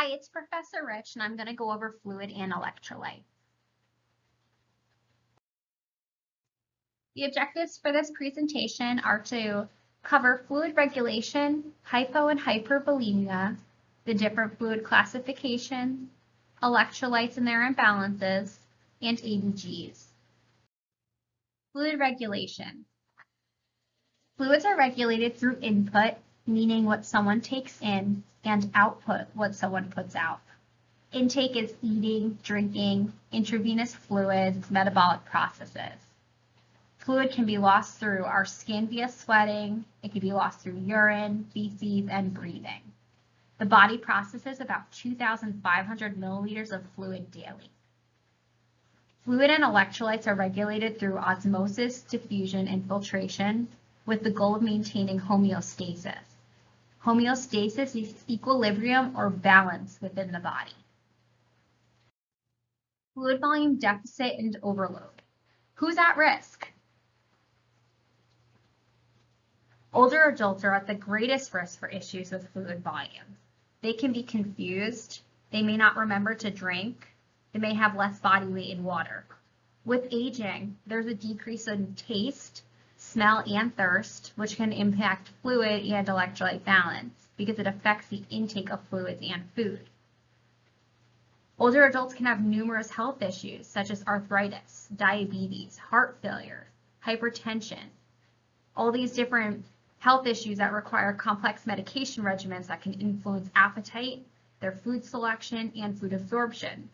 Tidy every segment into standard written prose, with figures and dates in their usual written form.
Hi, it's Professor Rich, and I'm going to go over fluid and electrolyte. The objectives for this presentation are to cover fluid regulation, hypo and hypervolemia, the different fluid classifications, electrolytes and their imbalances, and ABGs. Fluid regulation. Fluids are regulated through input, meaning what someone takes in, and output, what someone puts out. Intake is eating, drinking, intravenous fluids, metabolic processes. Fluid can be lost through our skin via sweating. It can be lost through urine, feces, and breathing. The body processes about 2,500 milliliters of fluid daily. Fluid and electrolytes are regulated through osmosis, diffusion, and filtration with the goal of maintaining homeostasis. Homeostasis is equilibrium or balance within the body. Fluid volume deficit and overload. Who's at risk? Older adults are at the greatest risk for issues with fluid volume. They can be confused. They may not remember to drink. They may have less body weight in water. With aging, there's a decrease in taste, smell, and thirst, which can impact fluid and electrolyte balance because it affects the intake of fluids and food. Older adults can have numerous health issues such as arthritis, diabetes, heart failure, hypertension, all these different health issues that require complex medication regimens that can influence appetite, their food selection, and food absorption.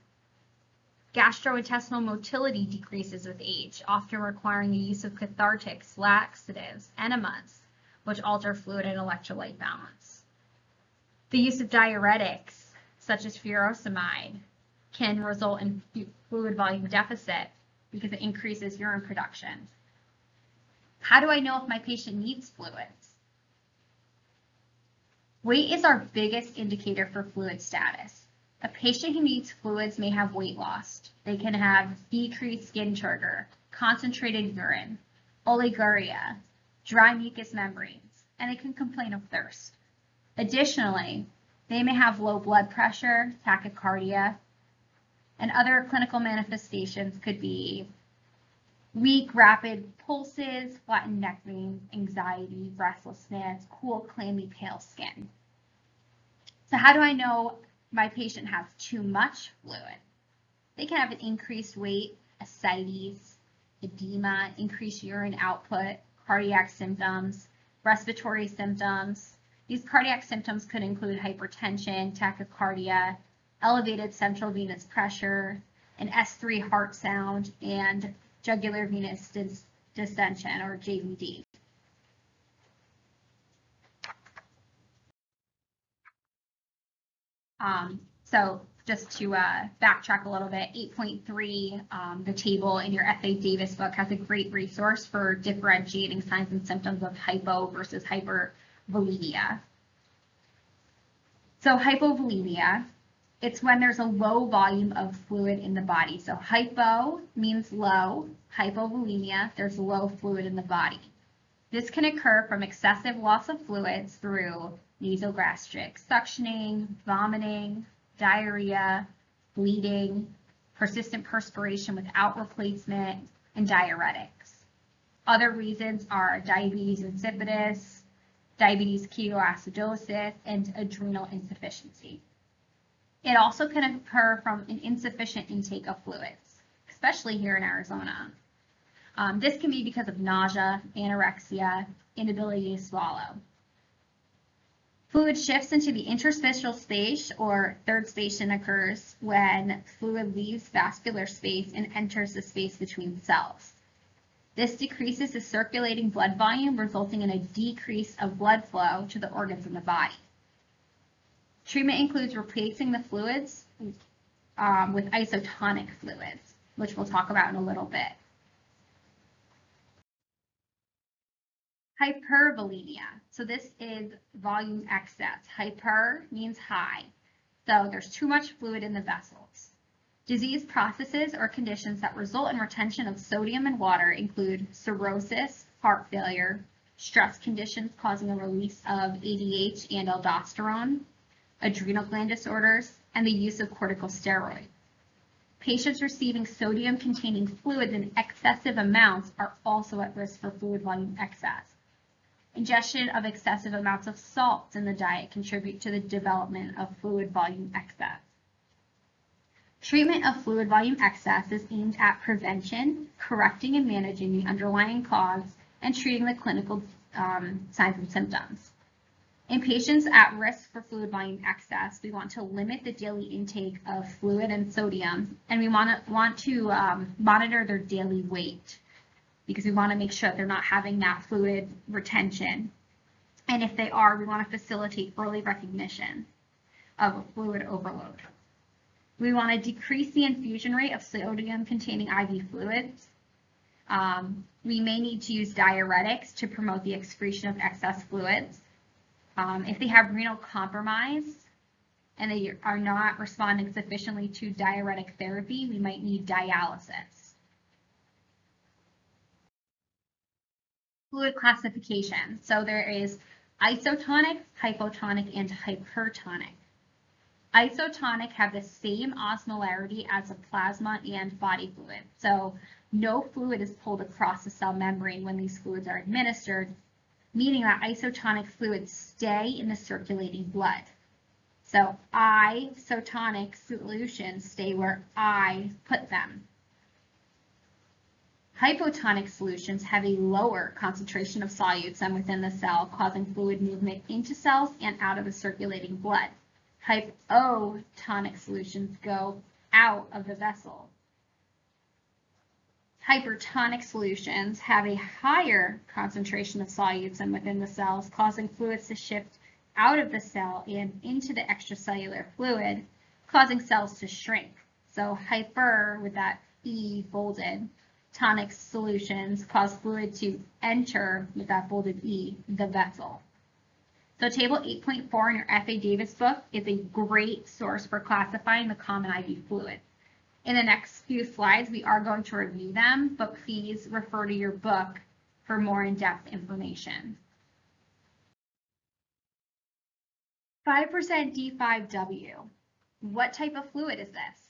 Gastrointestinal motility decreases with age, often requiring the use of cathartics, laxatives, enemas, which alter fluid and electrolyte balance. The use of diuretics, such as furosemide, can result in fluid volume deficit because it increases urine production. How do I know if my patient needs fluids? Weight is our biggest indicator for fluid status. A patient who needs fluids may have weight loss. They can have decreased skin turgor, concentrated urine, oliguria, dry mucous membranes, and they can complain of thirst. Additionally, they may have low blood pressure, tachycardia, and other clinical manifestations could be weak, rapid pulses, flattened neck veins, anxiety, restlessness, cool, clammy, pale skin. So how do I know my patient has too much fluid? They can have an increased weight, ascites, edema, increased urine output, cardiac symptoms, respiratory symptoms. These cardiac symptoms could include hypertension, tachycardia, elevated central venous pressure, an S3 heart sound, and jugular venous distension, or JVD. So just to backtrack a little bit, 8.3, the table in your F.A. Davis book has a great resource for differentiating signs and symptoms of hypo versus hypervolemia. So hypovolemia, it's when there's a low volume of fluid in the body. So hypo means low, hypovolemia, there's low fluid in the body. This can occur from excessive loss of fluids through nasogastric suctioning, vomiting, diarrhea, bleeding, persistent perspiration without replacement, and diuretics. Other reasons are diabetes insipidus, diabetes ketoacidosis, and adrenal insufficiency. It also can occur from an insufficient intake of fluids, especially here in Arizona. This can be because of nausea, anorexia, inability to swallow. Fluid shifts into the interstitial space, or third station, occurs when fluid leaves vascular space and enters the space between cells. This decreases the circulating blood volume, resulting in a decrease of blood flow to the organs in the body. Treatment includes replacing the fluids with isotonic fluids, which we'll talk about in a little bit. Hypervolemia. So this is volume excess. Hyper means high. So there's too much fluid in the vessels. Disease processes or conditions that result in retention of sodium and water include cirrhosis, heart failure, stress conditions causing a release of ADH and aldosterone, adrenal gland disorders, and the use of corticosteroids. Patients receiving sodium-containing fluids in excessive amounts are also at risk for fluid volume excess. Ingestion of excessive amounts of salts in the diet contribute to the development of fluid volume excess. Treatment of fluid volume excess is aimed at prevention, correcting and managing the underlying cause, and treating the clinical signs and symptoms. In patients at risk for fluid volume excess, we want to limit the daily intake of fluid and sodium, and we want to monitor their daily weight, because we want to make sure that they're not having that fluid retention. And if they are, we want to facilitate early recognition of fluid overload. We want to decrease the infusion rate of sodium-containing IV fluids. We may need to use diuretics to promote the excretion of excess fluids. If they have renal compromise and they are not responding sufficiently to diuretic therapy, we might need dialysis. Fluid classification. So there is isotonic, hypotonic, and hypertonic. Isotonic have the same osmolarity as a plasma and body fluid. So no fluid is pulled across the cell membrane when these fluids are administered, meaning that isotonic fluids stay in the circulating blood. So isotonic solutions stay where I put them. Hypotonic solutions have a lower concentration of solutes than within the cell, causing fluid movement into cells and out of the circulating blood. Hypotonic solutions go out of the vessel. Hypertonic solutions have a higher concentration of solutes than within the cells, causing fluids to shift out of the cell and into the extracellular fluid, causing cells to shrink. So hyper, with that E bolded, tonic solutions cause fluid to enter, with that bolded E, the vessel. So table 8.4 in your F.A. Davis book is a great source for classifying the common IV fluid. In the next few slides, we are going to review them, but please refer to your book for more in-depth information. 5% D5W. What type of fluid is this?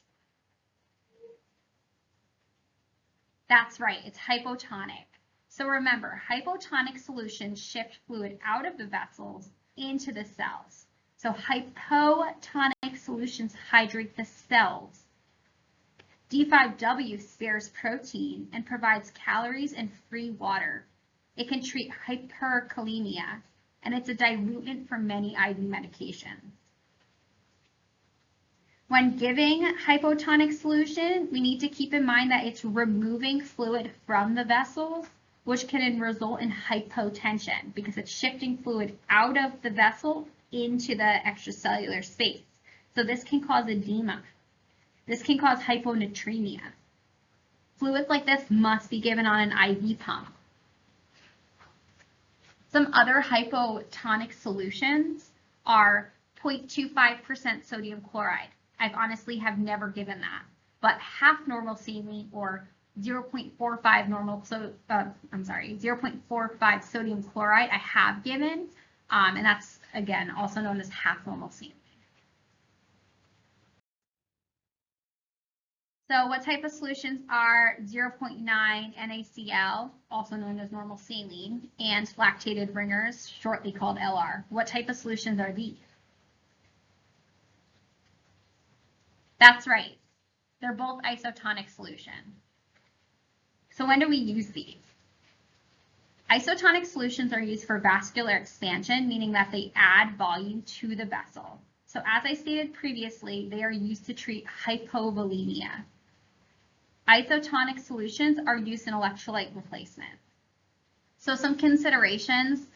That's right, it's hypotonic. So remember, hypotonic solutions shift fluid out of the vessels into the cells. So hypotonic solutions hydrate the cells. D5W spares protein and provides calories and free water. It can treat hyperkalemia, and it's a diluent for many IV medications. When giving hypotonic solution, we need to keep in mind that it's removing fluid from the vessels, which can result in hypotension because it's shifting fluid out of the vessel into the extracellular space. So this can cause edema. This can cause hyponatremia. Fluids like this must be given on an IV pump. Some other hypotonic solutions are 0.25% sodium chloride. I honestly have never given that, but half normal saline or 0.45 sodium chloride I have given, and that's again also known as half normal saline. So what type of solutions are 0.9 NaCl, also known as normal saline, and lactated ringers, shortly called LR? What type of solutions are these? That's right. They're both isotonic solutions. So when do we use these? Isotonic solutions are used for vascular expansion, meaning that they add volume to the vessel. So as I stated previously, they are used to treat hypovolemia. Isotonic solutions are used in electrolyte replacement. So some considerations,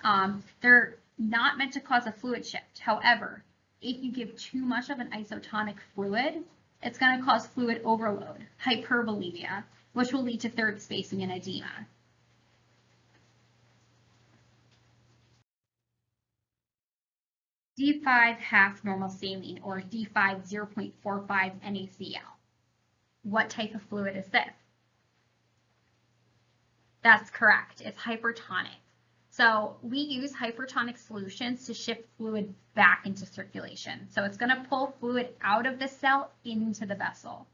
they're not meant to cause a fluid shift. However, if you give too much of an isotonic fluid, it's going to cause fluid overload, hypervolemia, which will lead to third spacing and edema. D5 half normal saline, or D5 0.45 NaCl. What type of fluid is this? That's correct, it's hypertonic. So we use hypertonic solutions to shift fluid back into circulation. So it's going to pull fluid out of the cell into the vessel.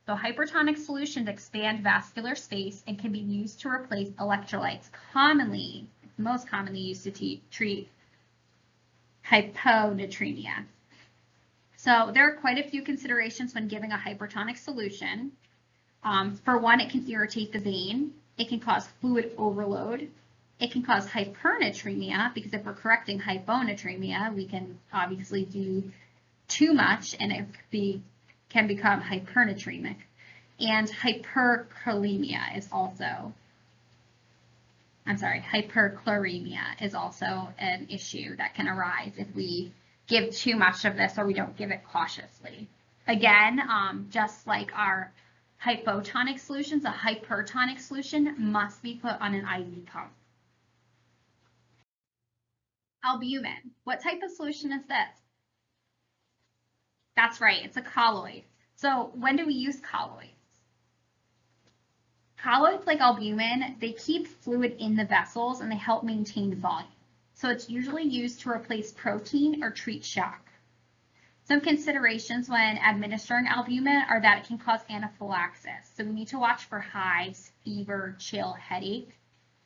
So hypertonic solutions expand vascular space and can be used to replace electrolytes, most commonly used to treat hyponatremia. So there are quite a few considerations when giving a hypertonic solution. For one, it can irritate the vein. It can cause fluid overload. It can cause hypernatremia, because if we're correcting hyponatremia, we can obviously do too much and it can become hypernatremic. And hyperchloremia is also an issue that can arise if we give too much of this or we don't give it cautiously. Again, just like our hypotonic solutions, a hypertonic solution must be put on an IV pump. Albumin. What type of solution is this? That's right, it's a colloid. So when do we use colloids? Colloids like albumin, they keep fluid in the vessels and they help maintain volume. So it's usually used to replace protein or treat shock. Some considerations when administering albumin are that it can cause anaphylaxis. So we need to watch for hives, fever, chill, headache.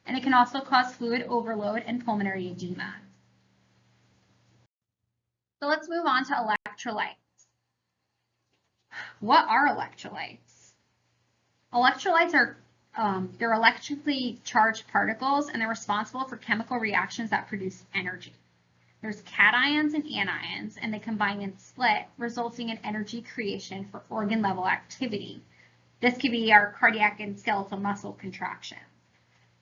And it can also cause fluid overload and pulmonary edema. So let's move on to electrolytes. What are electrolytes? Electrolytes are they're electrically charged particles, and they're responsible for chemical reactions that produce energy. There's cations and anions, and they combine and split, resulting in energy creation for organ level activity. This could be our cardiac and skeletal muscle contraction.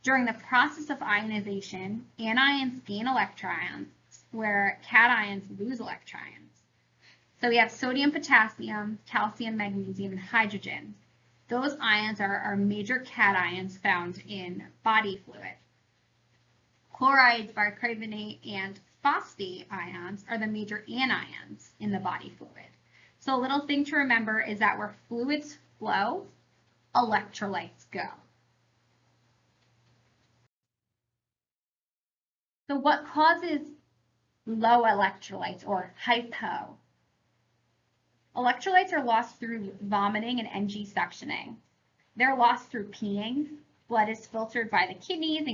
During the process of ionization, anions gain electrons, where cations lose electrons. So we have sodium, potassium, calcium, magnesium, and hydrogen. Those ions are our major cations found in body fluid. Chlorides, bicarbonate, and phosphate ions are the major anions in the body fluid. So a little thing to remember is that where fluids flow, electrolytes go. So what causes low electrolytes or hypo? Electrolytes are lost through vomiting and NG suctioning. They're lost through peeing. Blood is filtered by the kidneys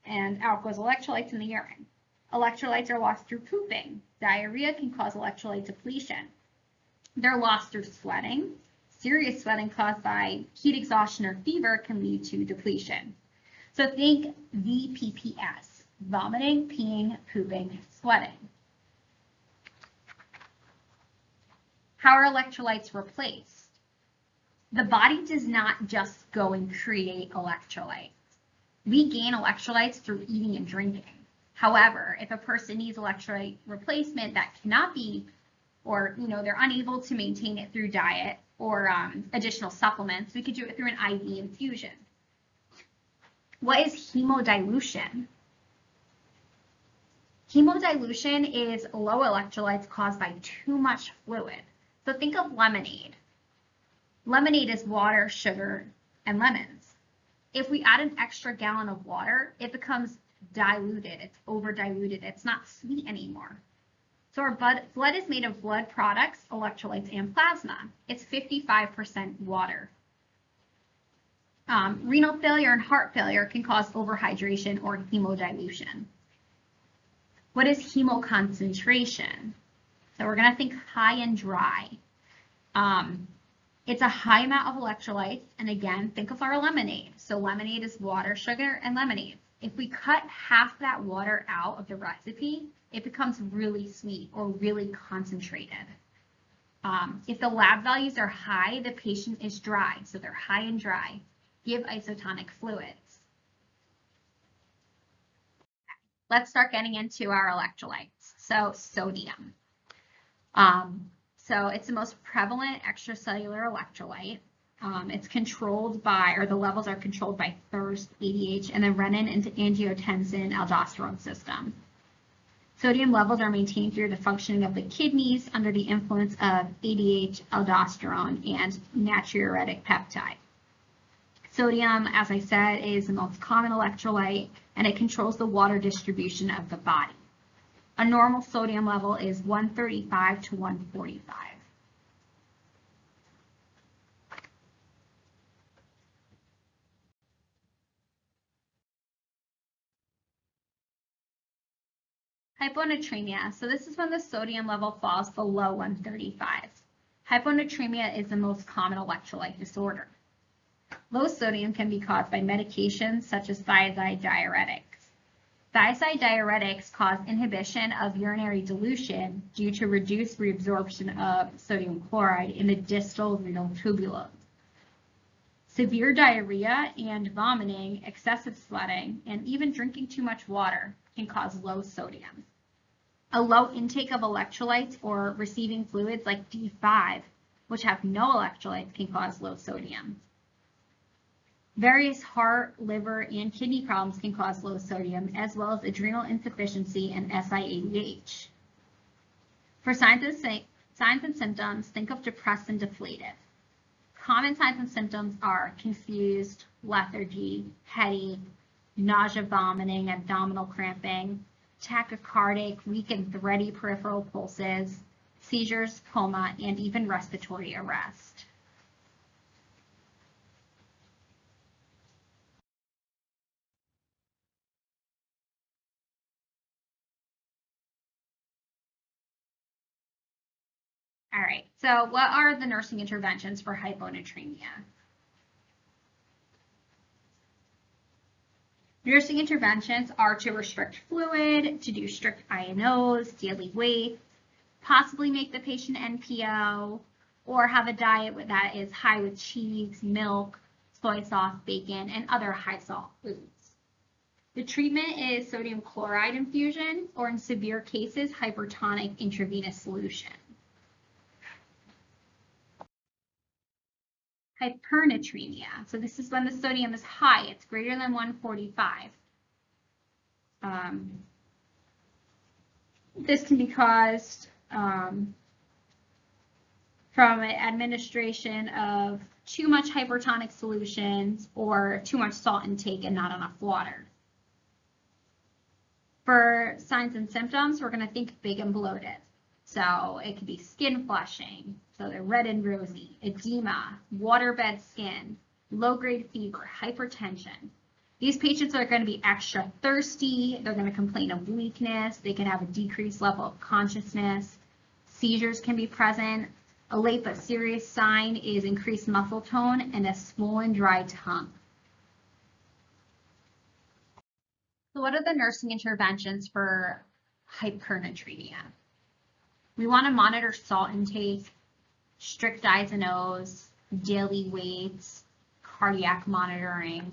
and out goes electrolytes in the urine. Electrolytes are lost through pooping. Diarrhea can cause electrolyte depletion. They're lost through sweating. Serious sweating caused by heat exhaustion or fever can lead to depletion. So think VO-PPTs: vomiting, peeing, pooping, sweating. How are electrolytes replaced? The body does not just go and create electrolytes. We gain electrolytes through eating and drinking. However, if a person needs electrolyte replacement that cannot be, or they're unable to maintain it through diet or additional supplements, we could do it through an IV infusion. What is hemodilution? Hemodilution is low electrolytes caused by too much fluid. So think of lemonade. Lemonade is water, sugar, and lemons. If we add an extra gallon of water, it becomes diluted. It's over diluted. It's not sweet anymore. So our blood is made of blood products, electrolytes, and plasma. It's 55% water. Renal failure and heart failure can cause overhydration or hemodilution. What is hemoconcentration? So we're going to think high and dry. It's a high amount of electrolytes, and again, think of our lemonade. So lemonade is water, sugar, and lemonade. If we cut half that water out of the recipe, it becomes really sweet or really concentrated. If the lab values are high, the patient is dry, so they're high and dry. Give isotonic fluids. Let's start getting into our electrolytes. So sodium. So it's the most prevalent extracellular electrolyte. It's controlled by, or the levels are controlled by thirst, ADH, and the renin and angiotensin aldosterone system. Sodium levels are maintained through the functioning of the kidneys under the influence of ADH, aldosterone, and natriuretic peptide. Sodium, as I said, is the most common electrolyte, and it controls the water distribution of the body. A normal sodium level is 135 to 145. Hyponatremia. So this is when the sodium level falls below 135. Hyponatremia is the most common electrolyte disorder. Low sodium can be caused by medications such as thiazide diuretics. Thiazide diuretics cause inhibition of urinary dilution due to reduced reabsorption of sodium chloride in the distal renal tubulum. Severe diarrhea and vomiting, excessive sweating, and even drinking too much water can cause low sodium. A low intake of electrolytes or receiving fluids like D5, which have no electrolytes, can cause low sodium. Various heart, liver, and kidney problems can cause low sodium, as well as adrenal insufficiency and SIADH. For signs and symptoms, think of depressed and deflated. Common signs and symptoms are confused, lethargy, headache, nausea, vomiting, abdominal cramping, tachycardic, weak and thready peripheral pulses, seizures, coma, and even respiratory arrest. All right, so what are the nursing interventions for hyponatremia? Nursing interventions are to restrict fluid, to do strict INOs, daily weights, possibly make the patient NPO, or have a diet that is high with cheese, milk, soy sauce, bacon, and other high salt foods. The treatment is sodium chloride infusion, or in severe cases, hypertonic intravenous solution. Hypernatremia. So this is when the sodium is high. It's greater than 145. This can be caused from administration of too much hypertonic solutions or too much salt intake and not enough water. For signs and symptoms, we're going to think big and bloated. So it could be skin flushing, so they're red and rosy, edema, waterbed skin, low-grade fever, hypertension. These patients are going to be extra thirsty. They're going to complain of weakness. They can have a decreased level of consciousness. Seizures can be present. A late but serious sign is increased muscle tone and a swollen, dry tongue. So what are the nursing interventions for hypernatremia? We want to monitor salt intake, strict I's and O's, daily weights, cardiac monitoring,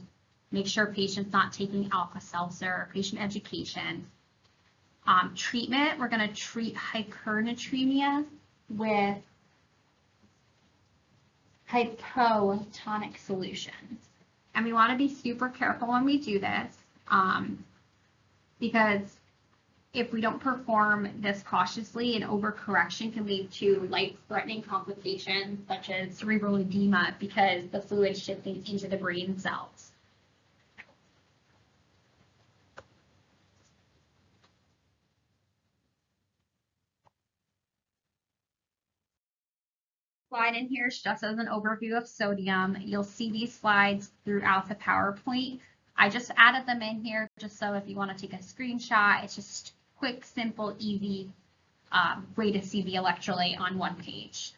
make sure patient's not taking Alka-Seltzer, patient education. Treatment, we're going to treat hypernatremia with hypotonic solutions. And we want to be super careful when we do this because if we don't perform this cautiously, an overcorrection can lead to life-threatening complications such as cerebral edema because the fluid is shifting into the brain cells. Slide in here just as an overview of sodium. You'll see these slides throughout the PowerPoint. I just added them in here just so if you want to take a screenshot, it's just quick, simple, easy way to see the electrolyte on one page.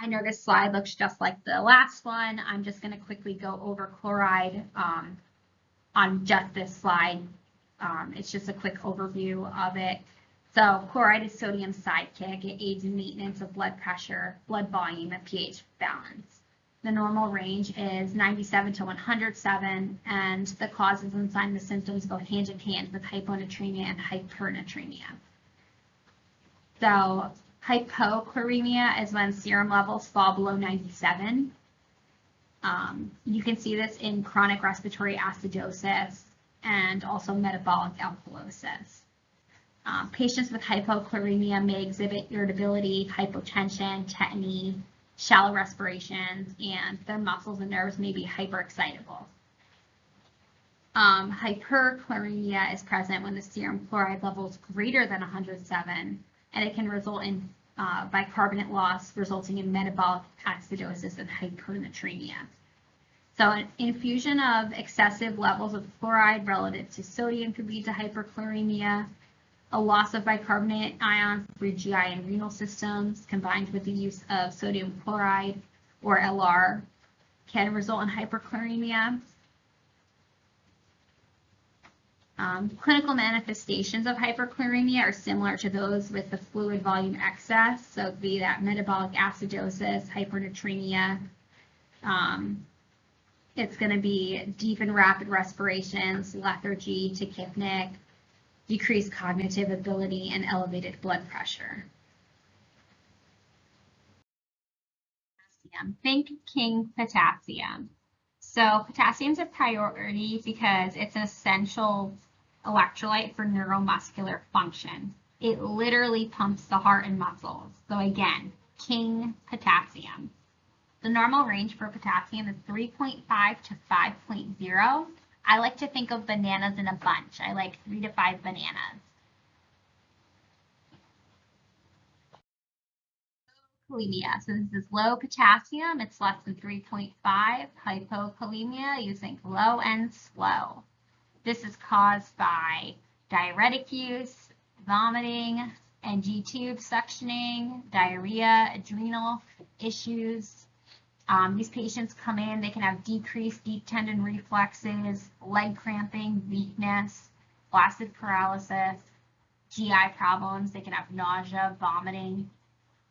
I know this slide looks just like the last one. I'm just going to quickly go over chloride on just this slide. It's just a quick overview of it. So chloride is sodium's sidekick. It aids in maintenance of blood pressure, blood volume, and pH balance. The normal range is 97 to 107, and the causes and signs and symptoms go hand in hand with hyponatremia and hypernatremia. So hypochloremia is when serum levels fall below 97. You can see this in chronic respiratory acidosis and also metabolic alkalosis. Patients with hypochloremia may exhibit irritability, hypotension, tetany, shallow respirations, and their muscles and nerves may be hyperexcitable. Hyperchloremia is present when the serum chloride level is greater than 107, and it can result in bicarbonate loss, resulting in metabolic acidosis and hyponatremia. So an infusion of excessive levels of chloride relative to sodium could lead to hyperchloremia. A loss of bicarbonate ions through GI and renal systems combined with the use of sodium chloride or LR can result in hyperchloremia. Clinical manifestations of hyperchloremia are similar to those with the fluid volume excess, so it would be that metabolic acidosis, hyponatremia. It's going to be deep and rapid respirations, lethargy, tachypnic, decreased cognitive ability, and elevated blood pressure. Potassium. Think king potassium. So potassium is a priority because it's an essential electrolyte for neuromuscular function. It literally pumps the heart and muscles. So again, king potassium. The normal range for potassium is 3.5 to 5.0. I like to think of bananas in a bunch. I like 3 to 5 bananas. Hypokalemia. So this is low potassium. It's less than 3.5. Hypokalemia, you think low and slow. This is caused by diuretic use, vomiting, NG tube suctioning, diarrhea, adrenal issues. These patients come in, they can have decreased deep tendon reflexes, leg cramping, weakness, flaccid paralysis, GI problems. They can have nausea, vomiting,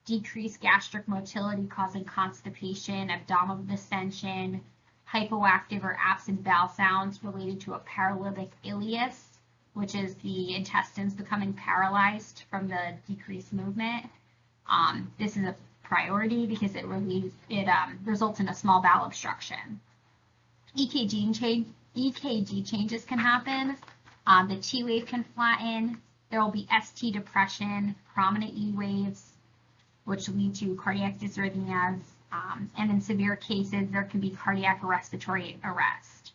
decreased gastric motility causing constipation, abdominal distension, hypoactive or absent bowel sounds related to a paralytic ileus, which is the intestines becoming paralyzed from the decreased movement. This is a priority because it results in a small bowel obstruction. EKG changes can happen. The T wave can flatten. There will be ST depression, prominent E waves, which lead to cardiac dysrhythmias, and in severe cases, there can be cardiac respiratory arrest.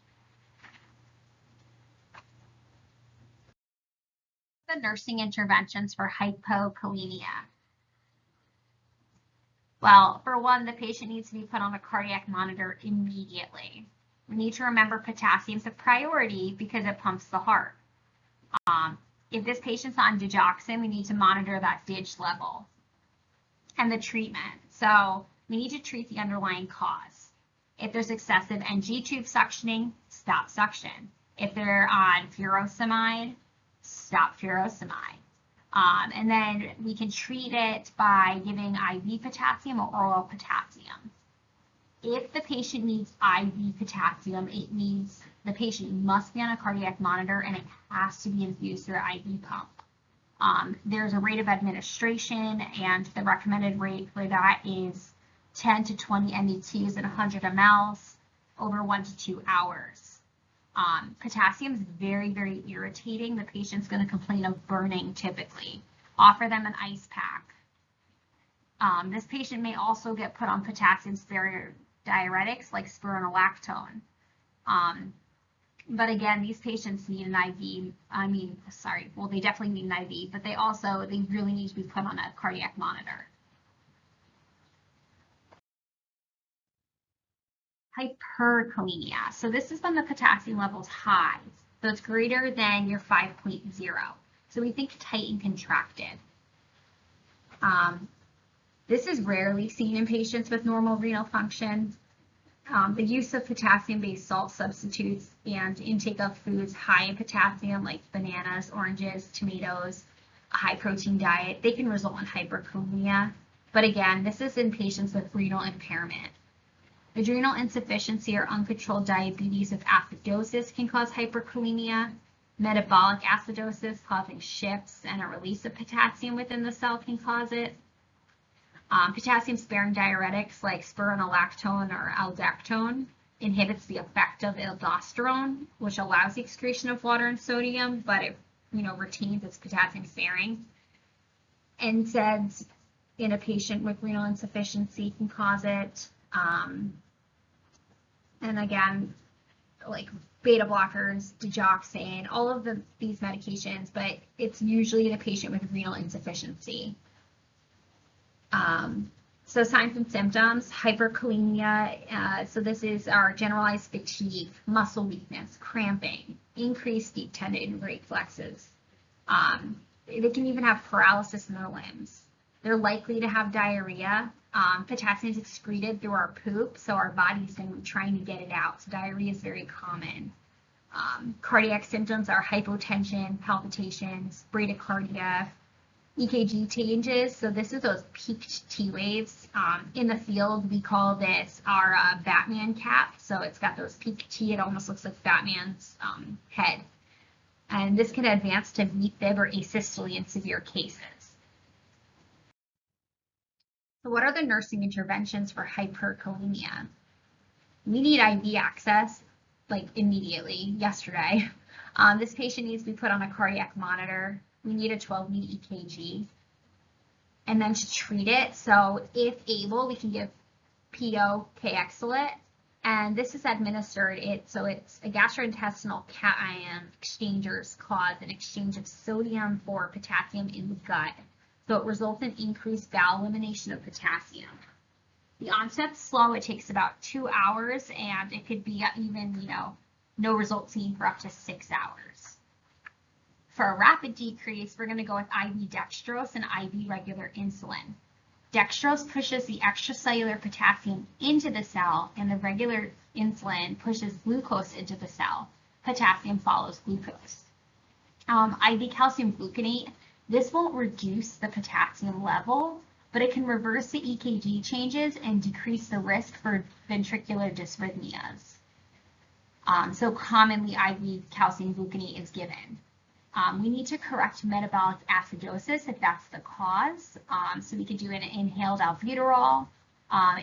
The nursing interventions for hypokalemia. Well, for one, the patient needs to be put on a cardiac monitor immediately. We need to remember potassium is a priority because it pumps the heart. If this patient's on digoxin, we need to monitor that dig level. And the treatment. So we need to treat the underlying cause. If there's excessive NG tube suctioning, stop suction. If they're on furosemide, stop furosemide. And then we can treat it by giving IV potassium or oral potassium. If the patient needs IV potassium, it means the patient must be on a cardiac monitor and it has to be infused through an IV pump. There's a rate of administration, and the recommended rate for that is 10 to 20 METs in 100 mLs over 1 to 2 hours. Potassium is very, very irritating. The patient's going to complain of burning typically. Offer them an ice pack. This patient may also get put on potassium-sparing diuretics like spironolactone. But again, these patients need an IV. They definitely need an IV, but they really need to be put on a cardiac monitor. Hyperkalemia. So this is when the potassium level is high. So it's greater than your 5.0. So we think tight and contracted. This is rarely seen in patients with normal renal function. The use of potassium-based salt substitutes and intake of foods high in potassium like bananas, oranges, tomatoes, a high-protein diet, they can result in hyperkalemia. But again, this is in patients with renal impairment. Adrenal insufficiency or uncontrolled diabetes with acidosis can cause hyperkalemia. Metabolic acidosis causing shifts and a release of potassium within the cell can cause it. Potassium-sparing diuretics like spironolactone or aldactone inhibits the effect of aldosterone, which allows the excretion of water and sodium, but it retains its potassium-sparing. NSAIDs in a patient with renal insufficiency can cause it. And again, like beta blockers, digoxin, all of these medications, but it's usually in a patient with renal insufficiency. So signs and symptoms, hyperkalemia. So this is our generalized fatigue, muscle weakness, cramping, increased deep tendon reflexes. They can even have paralysis in their limbs. They're likely to have diarrhea. Potassium is excreted through our poop, so our body's going to be trying to get it out. So diarrhea is very common. Cardiac symptoms are hypotension, palpitations, bradycardia, EKG changes. So this is those peaked T waves. In the field, we call this our Batman cap. So it's got those peaked T. It almost looks like Batman's head. And this can advance to V-fib or asystole in severe cases. So what are the nursing interventions for hyperkalemia? We need IV access, like immediately, yesterday. This patient needs to be put on a cardiac monitor. We need a 12-lead EKG. And then to treat it, so if able, we can give PO-K-Exolate. And this is administered, so it's a gastrointestinal cation exchangers cause an exchange of sodium for potassium in the gut. So it results in increased bowel elimination of potassium. The onset's slow. It takes about 2 hours, and it could be even, no result seen for up to 6 hours. For a rapid decrease, we're going to go with IV dextrose and IV regular insulin. Dextrose pushes the extracellular potassium into the cell, and the regular insulin pushes glucose into the cell. Potassium follows glucose. IV calcium gluconate, this won't reduce the potassium level, but it can reverse the EKG changes and decrease the risk for ventricular dysrhythmias. So commonly IV calcium gluconate is given. We need to correct metabolic acidosis if that's the cause. So we could do an inhaled albuterol.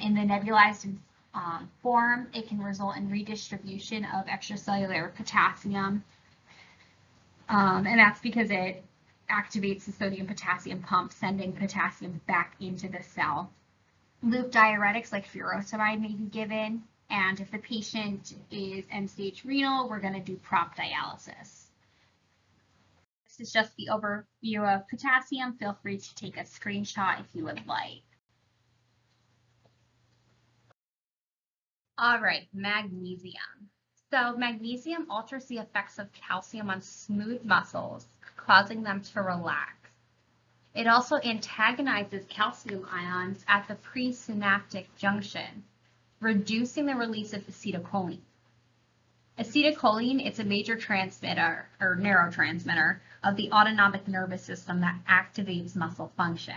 In the nebulized form, it can result in redistribution of extracellular potassium. And that's because it activates the sodium-potassium pump, sending potassium back into the cell. Loop diuretics like furosemide may be given. And if the patient is end-stage renal, we're going to do prompt dialysis. This is just the overview of potassium. Feel free to take a screenshot if you would like. All right, magnesium. So magnesium alters the effects of calcium on smooth muscles, causing them to relax. It also antagonizes calcium ions at the presynaptic junction, reducing the release of acetylcholine. Acetylcholine is a major transmitter or neurotransmitter of the autonomic nervous system that activates muscle function.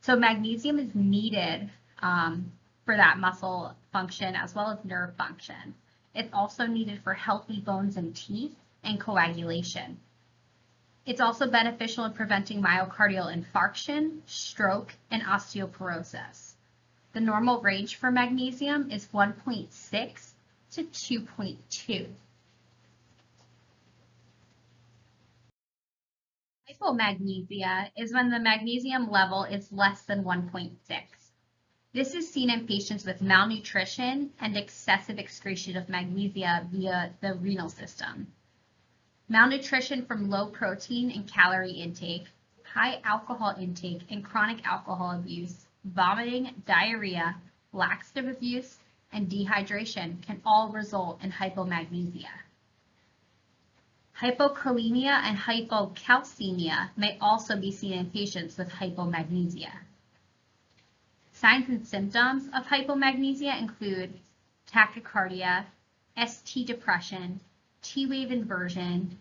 So magnesium is needed for that muscle function as well as nerve function. It's also needed for healthy bones and teeth and coagulation. It's also beneficial in preventing myocardial infarction, stroke, and osteoporosis. The normal range for magnesium is 1.6 to 2.2. Hypomagnesia is when the magnesium level is less than 1.6. This is seen in patients with malnutrition and excessive excretion of magnesia via the renal system. Malnutrition from low protein and calorie intake, high alcohol intake, and chronic alcohol abuse, vomiting, diarrhea, laxative abuse, and dehydration can all result in hypomagnesia. Hypokalemia and hypocalcemia may also be seen in patients with hypomagnesia. Signs and symptoms of hypomagnesia include tachycardia, ST depression, T-wave inversion,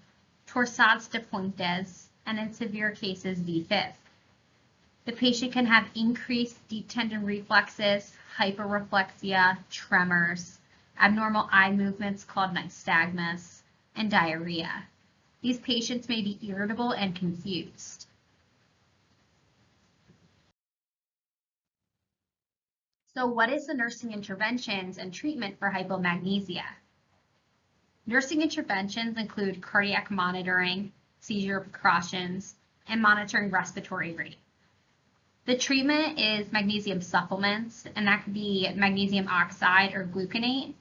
torsades de pointes, and in severe cases, V-fib. The patient can have increased deep tendon reflexes, hyperreflexia, tremors, abnormal eye movements called nystagmus, and diarrhea. These patients may be irritable and confused. So what is the nursing interventions and treatment for hypomagnesia? Nursing interventions include cardiac monitoring, seizure precautions, and monitoring respiratory rate. The treatment is magnesium supplements, and that could be magnesium oxide or gluconate.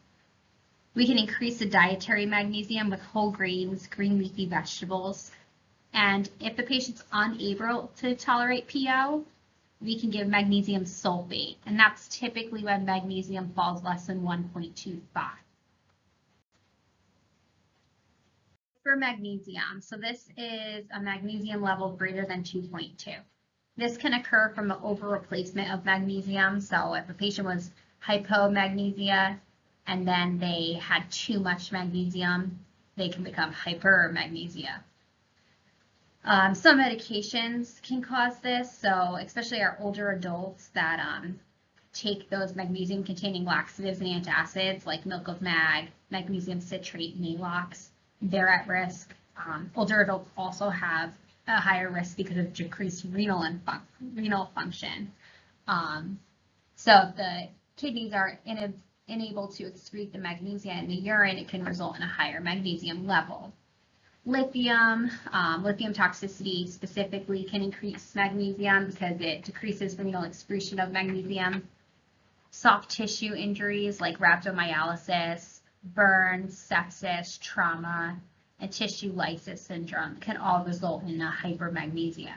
We can increase the dietary magnesium with whole grains, green leafy vegetables. And if the patient's unable to tolerate PO, we can give magnesium sulfate, and that's typically when magnesium falls less than 1.25. For magnesium, so this is a magnesium level greater than 2.2. This can occur from an over-replacement of magnesium. So if a patient was hypomagnesia and then they had too much magnesium, they can become hypermagnesia. Some medications can cause this, so especially our older adults that take those magnesium-containing laxatives and antacids like milk of mag, magnesium citrate, Maalox, they're at risk. Older adults also have a higher risk because of decreased renal function. So if the kidneys are unable to excrete the magnesium in the urine, it can result in a higher magnesium level. Lithium toxicity specifically can increase magnesium because it decreases renal excretion of magnesium. Soft tissue injuries like rhabdomyolysis, burns, sepsis, trauma, and tissue lysis syndrome can all result in a hypermagnesia.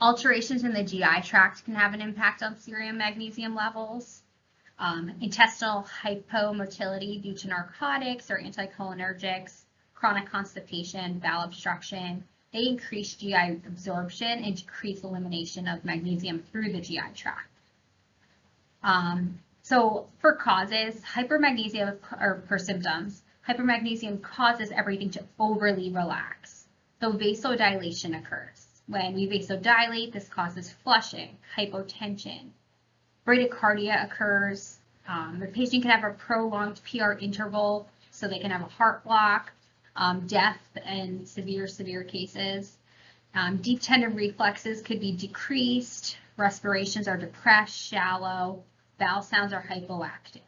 Alterations in the GI tract can have an impact on serum magnesium levels. Intestinal hypomotility due to narcotics or anticholinergics, chronic constipation, bowel obstruction, they increase GI absorption and decrease elimination of magnesium through the GI tract. So for causes, hypermagnesia, or for symptoms, hypermagnesium causes everything to overly relax. So vasodilation occurs. When we vasodilate, this causes flushing, hypotension. Bradycardia occurs. The patient can have a prolonged PR interval, so they can have a heart block, death in severe cases. Deep tendon reflexes could be decreased. Respirations are depressed, shallow. Bowel sounds are hypoactive.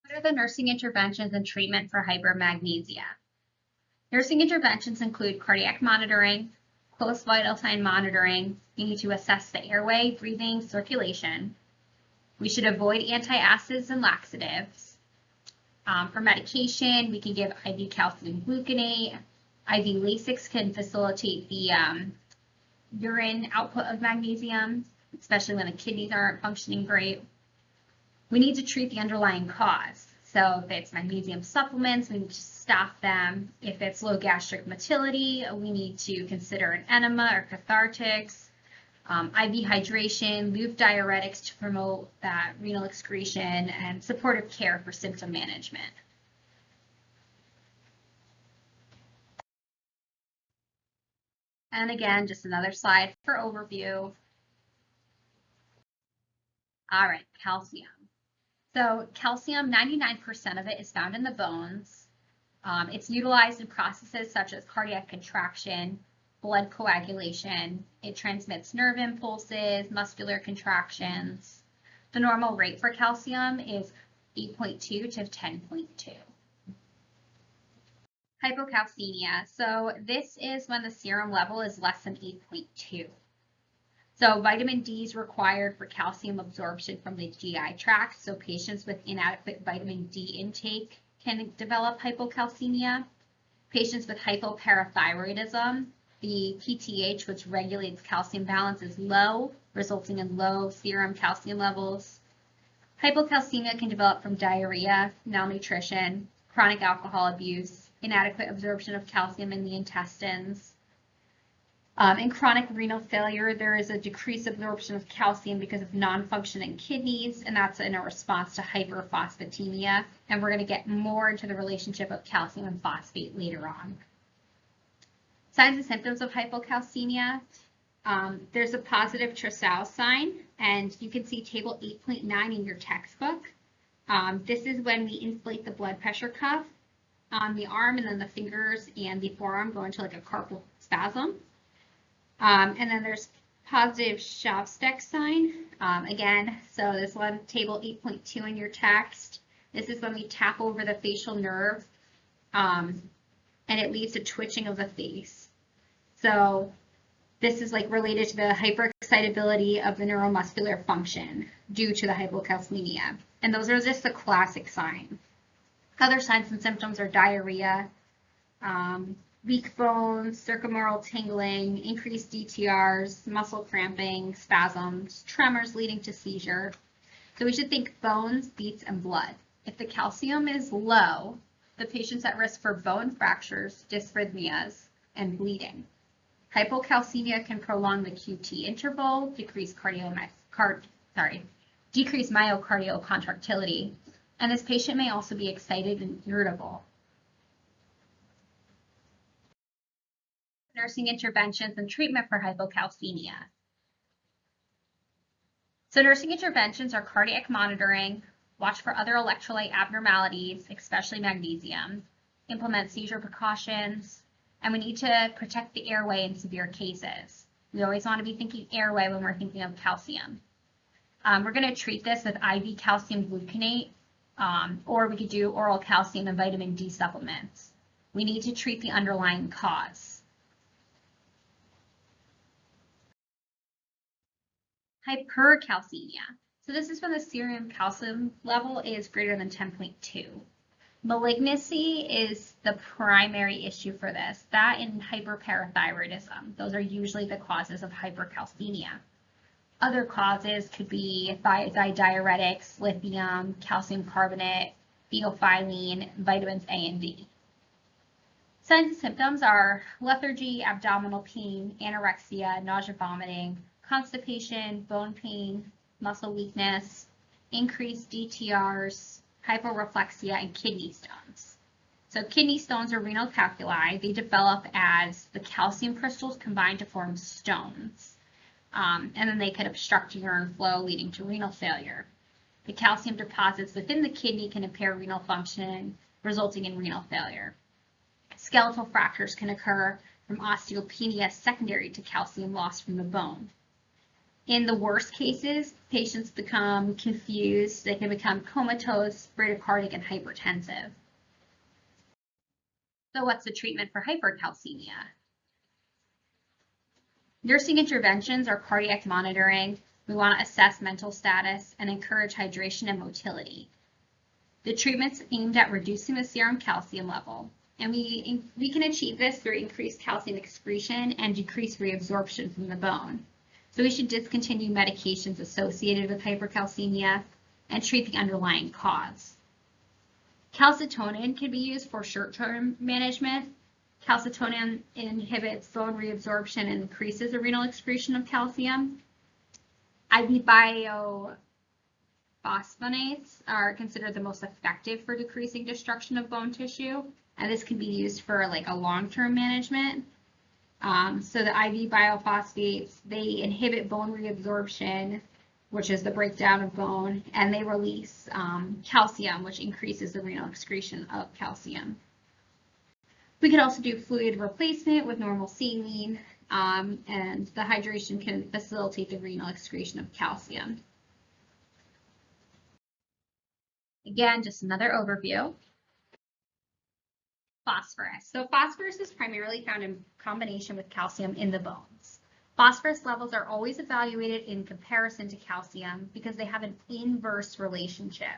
What are the nursing interventions and treatment for hypermagnesia? Nursing interventions include cardiac monitoring, close vital sign monitoring. You need to assess the airway, breathing, circulation. We should avoid antacids and laxatives. For medication, we can give IV calcium gluconate. IV Lasix can facilitate the urine output of magnesium, especially when the kidneys aren't functioning great. We need to treat the underlying cause. So if it's magnesium supplements, we need to stop them. If it's low gastric motility, we need to consider an enema or cathartics. IV hydration, loop diuretics to promote that renal excretion, and supportive care for symptom management. And again, just another slide for overview. All right, calcium. So calcium, 99% of it is found in the bones. It's utilized in processes such as cardiac contraction, blood coagulation. It transmits nerve impulses, muscular contractions. The normal rate for calcium is 8.2 to 10.2. Hypocalcemia. So this is when the serum level is less than 8.2. So vitamin D is required for calcium absorption from the GI tract. So patients with inadequate vitamin D intake can develop hypocalcemia. Patients with hypoparathyroidism, the PTH, which regulates calcium balance, is low, resulting in low serum calcium levels. Hypocalcemia can develop from diarrhea, malnutrition, chronic alcohol abuse, inadequate absorption of calcium in the intestines. In chronic renal failure, there is a decreased absorption of calcium because of non-functioning kidneys, and that's in a response to hyperphosphatemia. And we're going to get more into the relationship of calcium and phosphate later on. Signs and symptoms of hypocalcemia. There's a positive Trousseau sign, and you can see table 8.9 in your textbook. This is when we inflate the blood pressure cuff on the arm, and then the fingers and the forearm go into like a carpal spasm. And then there's positive Schaff-Steck sign. Again, so this one, table 8.2 in your text. This is when we tap over the facial nerve. and it leads to twitching of the face. So this is like related to the hyperexcitability of the neuromuscular function due to the hypocalcemia. And those are just the classic signs. Other signs and symptoms are diarrhea, weak bones, circumaural tingling, increased DTRs, muscle cramping, spasms, tremors leading to seizure. So we should think bones, beats, and blood. If the calcium is low, the patient's at risk for bone fractures, dysrhythmias, and bleeding. Hypocalcemia can prolong the QT interval, decrease myocardial contractility, and this patient may also be excited and irritable. Nursing interventions and treatment for hypocalcemia. So nursing interventions are cardiac monitoring, watch for other electrolyte abnormalities, especially magnesium, implement seizure precautions, and we need to protect the airway in severe cases. We always want to be thinking airway when we're thinking of calcium. We're going to treat this with IV calcium gluconate, or we could do oral calcium and vitamin D supplements. We need to treat the underlying cause. Hypercalcemia. So this is when the serum calcium level is greater than 10.2. Malignancy is the primary issue for this. That and hyperparathyroidism. Those are usually the causes of hypercalcemia. Other causes could be thiazide diuretics, lithium, calcium carbonate, phenolphthalein, vitamins A and D. Signs and symptoms are lethargy, abdominal pain, anorexia, nausea, vomiting, constipation, bone pain, muscle weakness, increased DTRs, hyporeflexia, and kidney stones. So kidney stones are renal calculi. They develop as the calcium crystals combine to form stones. And then they could obstruct urine flow, leading to renal failure. The calcium deposits within the kidney can impair renal function, resulting in renal failure. Skeletal fractures can occur from osteopenia secondary to calcium loss from the bone. In the worst cases, patients become confused. They can become comatose, bradycardic, and hypertensive. So what's the treatment for hypercalcemia? Nursing interventions are cardiac monitoring. We want to assess mental status and encourage hydration and motility. The treatment's aimed at reducing the serum calcium level, and we can achieve this through increased calcium excretion and decreased reabsorption from the bone. So we should discontinue medications associated with hypercalcemia and treat the underlying cause. Calcitonin can be used for short-term management. Calcitonin inhibits bone reabsorption and increases the renal excretion of calcium. IV biophosphonates are considered the most effective for decreasing destruction of bone tissue, and this can be used for like a long-term management. So the IV biophosphates, they inhibit bone reabsorption, which is the breakdown of bone, and they release calcium, which increases the renal excretion of calcium. We could also do fluid replacement with normal saline, and the hydration can facilitate the renal excretion of calcium. Again, just another overview. Phosphorus. So phosphorus is primarily found in combination with calcium in the bones. Phosphorus levels are always evaluated in comparison to calcium because they have an inverse relationship.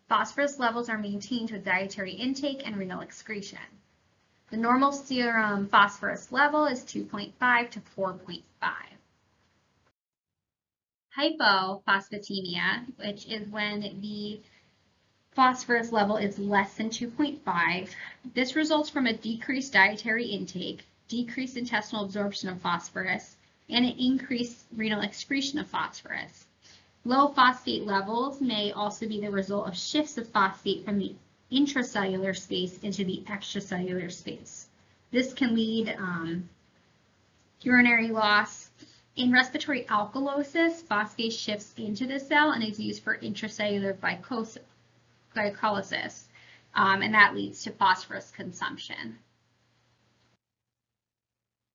Phosphorus levels are maintained with dietary intake and renal excretion. The normal serum phosphorus level is 2.5 to 4.5. Hypophosphatemia, which is when the phosphorus level is less than 2.5. This results from a decreased dietary intake, decreased intestinal absorption of phosphorus, and an increased renal excretion of phosphorus. Low phosphate levels may also be the result of shifts of phosphate from the intracellular space into the extracellular space. This can lead urinary loss. In respiratory alkalosis, phosphate shifts into the cell and is used for intracellular glycolysis, and that leads to phosphorus consumption.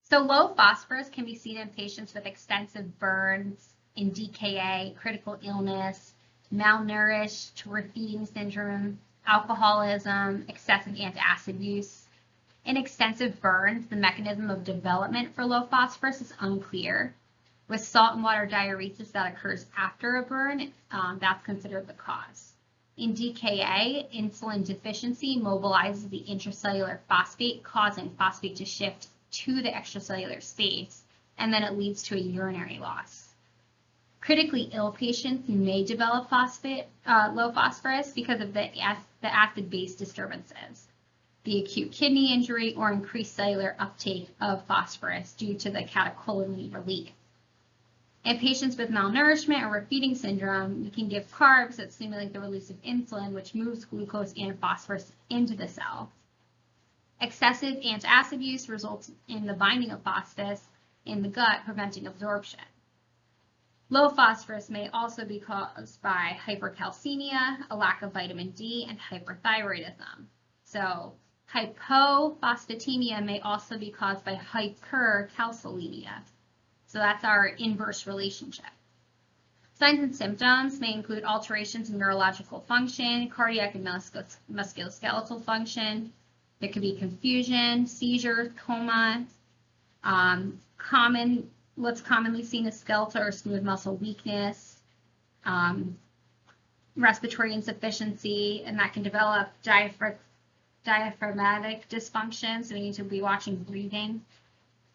So low phosphorus can be seen in patients with extensive burns, in DKA, critical illness, malnourished, feeding syndrome, alcoholism, excessive antacid use. In extensive burns, the mechanism of development for low phosphorus is unclear. With salt and water diuresis that occurs after a burn, that's considered the cause. In DKA, insulin deficiency mobilizes the intracellular phosphate, causing phosphate to shift to the extracellular space, and then it leads to a urinary loss. Critically ill patients may develop low phosphorus because of the acid-base disturbances, the acute kidney injury, or increased cellular uptake of phosphorus due to the catecholamine relief. In patients with malnourishment or refeeding syndrome, we can give carbs that stimulate the release of insulin, which moves glucose and phosphorus into the cell. Excessive antacid use results in the binding of phosphorus in the gut, preventing absorption. Low phosphorus may also be caused by hypercalcemia, a lack of vitamin D, and hyperthyroidism. So hypophosphatemia may also be caused by hypercalcilemia. So that's our inverse relationship. Signs and symptoms may include alterations in neurological function, cardiac and musculoskeletal function. There could be confusion, seizures, coma. What's commonly seen is skeletal or smooth muscle weakness, respiratory insufficiency, and that can develop diaphragmatic dysfunction, so we need to be watching breathing.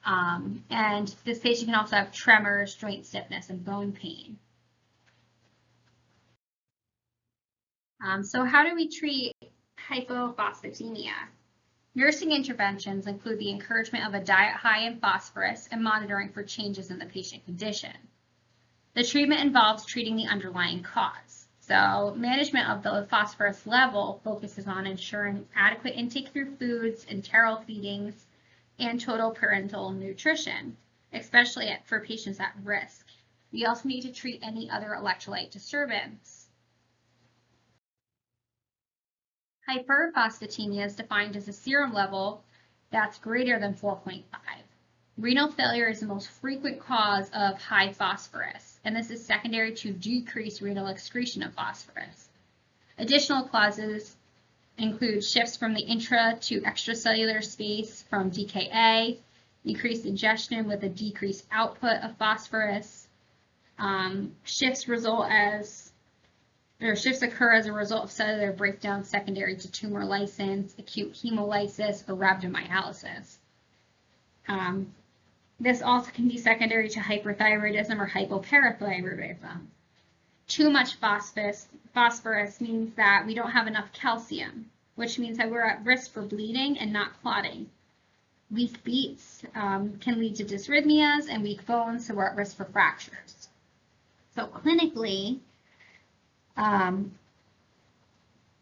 And this patient can also have tremors, joint stiffness, and bone pain. So how do we treat hypophosphatemia? Nursing interventions include the encouragement of a diet high in phosphorus and monitoring for changes in the patient condition. The treatment involves treating the underlying cause. So management of the phosphorus level focuses on ensuring adequate intake through foods, enteral feedings, and total parenteral nutrition, especially for patients at risk. We also need to treat any other electrolyte disturbance. Hyperphosphatemia is defined as a serum level that's greater than 4.5. Renal failure is the most frequent cause of high phosphorus, and this is secondary to decreased renal excretion of phosphorus. Additional causes include shifts from the intra to extracellular space from DKA, increased ingestion with a decreased output of phosphorus. Shifts occur as a result of cellular breakdown secondary to tumor lysis, acute hemolysis, or rhabdomyolysis. This also can be secondary to hyperthyroidism or hypoparathyroidism. Too much phosphorus means that we don't have enough calcium, which means that we're at risk for bleeding and not clotting. Weak beats can lead to dysrhythmias, and weak bones, so we're at risk for fractures. So clinically,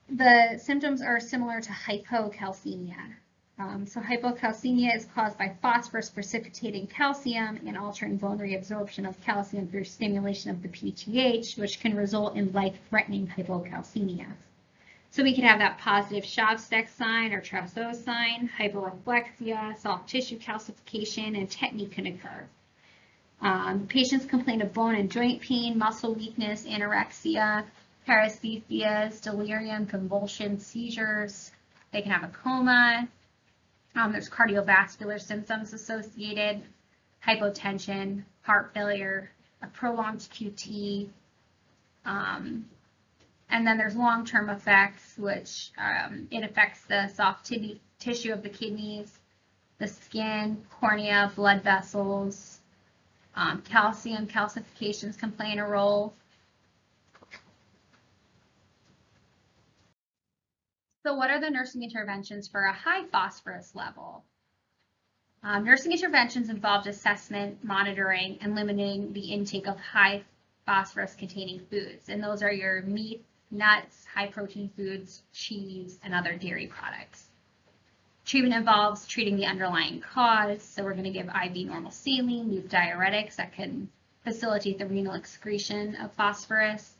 the symptoms are similar to hypocalcemia. So hypocalcemia is caused by phosphorus precipitating calcium and altering bone reabsorption of calcium through stimulation of the PTH, which can result in life-threatening hypocalcemia. So we could have that positive Shavstek sign or Trousseau sign, hyporeflexia, soft tissue calcification, and tetany can occur. Patients complain of bone and joint pain, muscle weakness, anorexia, paresthesias, delirium, convulsions, seizures. They can have a coma. There's cardiovascular symptoms associated, hypotension, heart failure, a prolonged QT, and then there's long-term effects, which it affects the soft tissue of the kidneys, the skin, cornea, blood vessels. Calcium calcifications can play a role. So what are the nursing interventions for a high phosphorus level? Nursing interventions involved assessment, monitoring, and limiting the intake of high phosphorus containing foods. And those are your meat, nuts, high protein foods, cheese, and other dairy products. Treatment involves treating the underlying cause. So we're going to give IV normal saline, loop diuretics that can facilitate the renal excretion of phosphorus.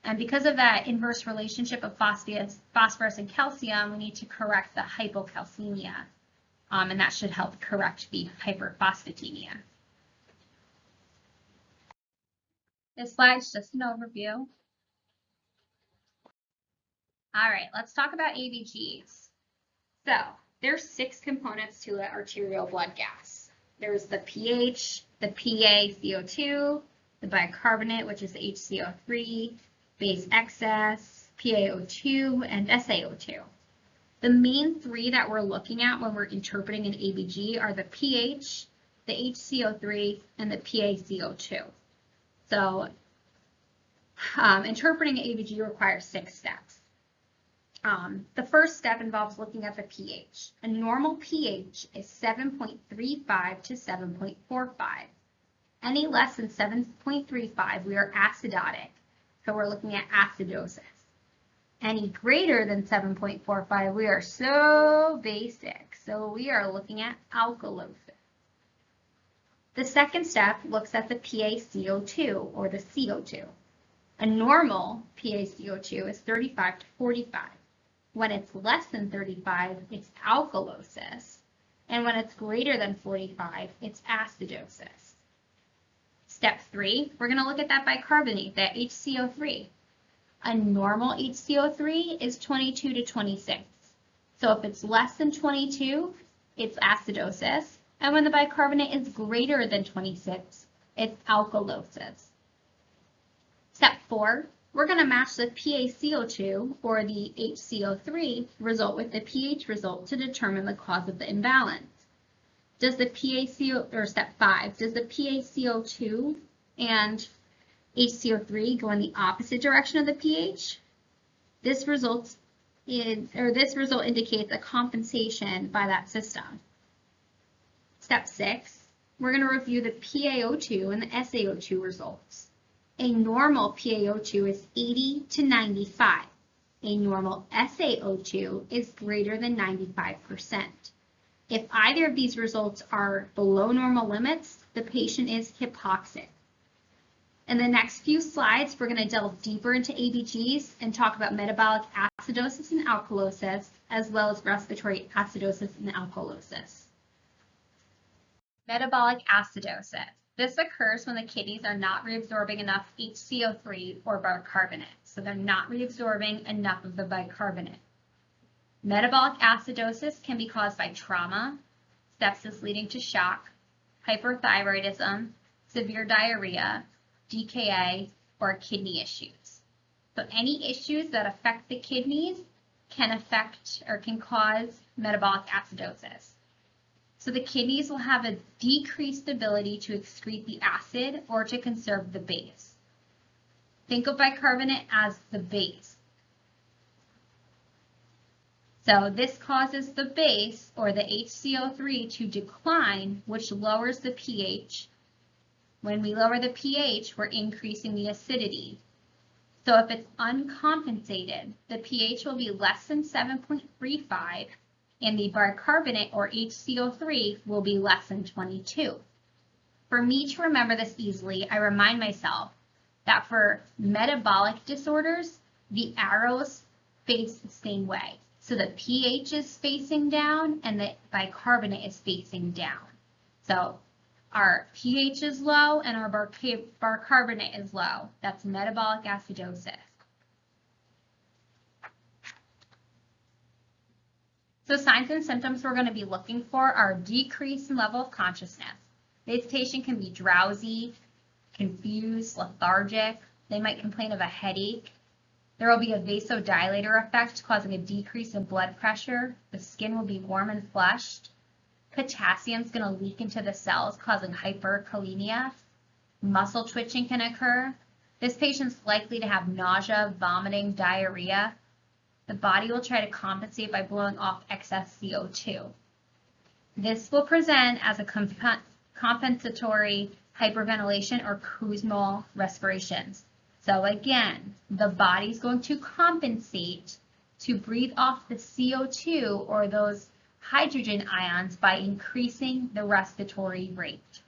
And because of that inverse relationship of phosphorus and calcium, we need to correct the hypocalcemia. And that should help correct the hyperphosphatemia. This slide's just an overview. All right, let's talk about ABGs. So There's 6 components to an arterial blood gas. There's the pH, the PaCO2, the bicarbonate, which is the HCO3, base excess, PaO2, and SaO2. The main 3 that we're looking at when we're interpreting an ABG are the pH, the HCO3, and the PaCO2. So interpreting an ABG requires 6 steps. The first step involves looking at the pH. A normal pH is 7.35 to 7.45. Any less than 7.35, we are acidotic, so we're looking at acidosis. Any greater than 7.45, we are so basic, so we are looking at alkalosis. The second step looks at the PaCO2, or the CO2. A normal PaCO2 is 35 to 45. When it's less than 35, it's alkalosis. And when it's greater than 45, it's acidosis. Step 3, we're going to look at that bicarbonate, that HCO3. A normal HCO3 is 22 to 26. So if it's less than 22, it's acidosis. And when the bicarbonate is greater than 26, it's alkalosis. Step 4, we're going to match the PaCO2 or the HCO3 result with the pH result to determine the cause of the imbalance. Does the step 5, does the PaCO2 and HCO3 go in the opposite direction of the pH? This result indicates a compensation by that system. Step 6, we're going to review the PaO2 and the SaO2 results. A normal PaO2 is 80 to 95. A normal SaO2 is greater than 95%. If either of these results are below normal limits, the patient is hypoxic. In the next few slides, we're going to delve deeper into ABGs and talk about metabolic acidosis and alkalosis, as well as respiratory acidosis and alkalosis. Metabolic acidosis. This occurs when the kidneys are not reabsorbing enough HCO3 or bicarbonate, so they're not reabsorbing enough of the bicarbonate. Metabolic acidosis can be caused by trauma, sepsis leading to shock, hyperthyroidism, severe diarrhea, DKA, or kidney issues. So any issues that affect the kidneys can cause metabolic acidosis. So the kidneys will have a decreased ability to excrete the acid or to conserve the base. Think of bicarbonate as the base. So this causes the base, or the HCO3, to decline, which lowers the pH. When we lower the pH, we're increasing the acidity. So if it's uncompensated, the pH will be less than 7.35, and the bicarbonate, or HCO3, will be less than 22. For me to remember this easily, I remind myself that for metabolic disorders, the arrows face the same way. So the pH is facing down and the bicarbonate is facing down. So our pH is low and our bicarbonate is low. That's metabolic acidosis. So signs and symptoms we're going to be looking for are decrease in level of consciousness. This patient can be drowsy, confused, lethargic. They might complain of a headache. There will be a vasodilator effect causing a decrease in blood pressure. The skin will be warm and flushed. Potassium is going to leak into the cells, causing hyperkalemia. Muscle twitching can occur. This patient's likely to have nausea, vomiting, diarrhea. The body will try to compensate by blowing off excess CO2. This will present as a compensatory hyperventilation or Kussmaul respirations. So again, the body's going to compensate to breathe off the CO2 or those hydrogen ions by increasing the respiratory rate.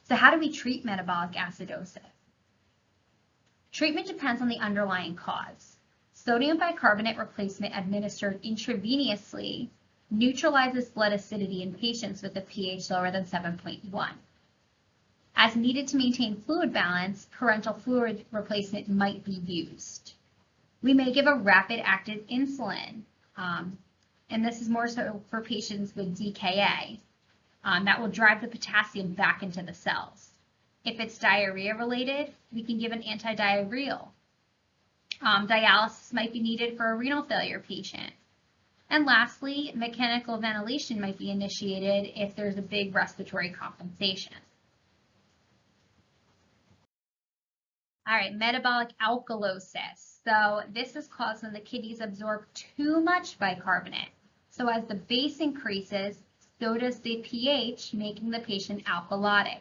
So how do we treat metabolic acidosis? Treatment depends on the underlying cause. Sodium bicarbonate replacement administered intravenously neutralizes blood acidity in patients with a pH lower than 7.1. As needed to maintain fluid balance, parenteral fluid replacement might be used. We may give a rapid-acting insulin. and this is more so for patients with DKA. That will drive the potassium back into the cells. If it's diarrhea related, we can give an antidiarrheal. Dialysis might be needed for a renal failure patient. And lastly, mechanical ventilation might be initiated if there's a big respiratory compensation. All right, metabolic alkalosis. So this is caused when the kidneys absorb too much bicarbonate. So as the base increases, so does the pH, making the patient alkalotic.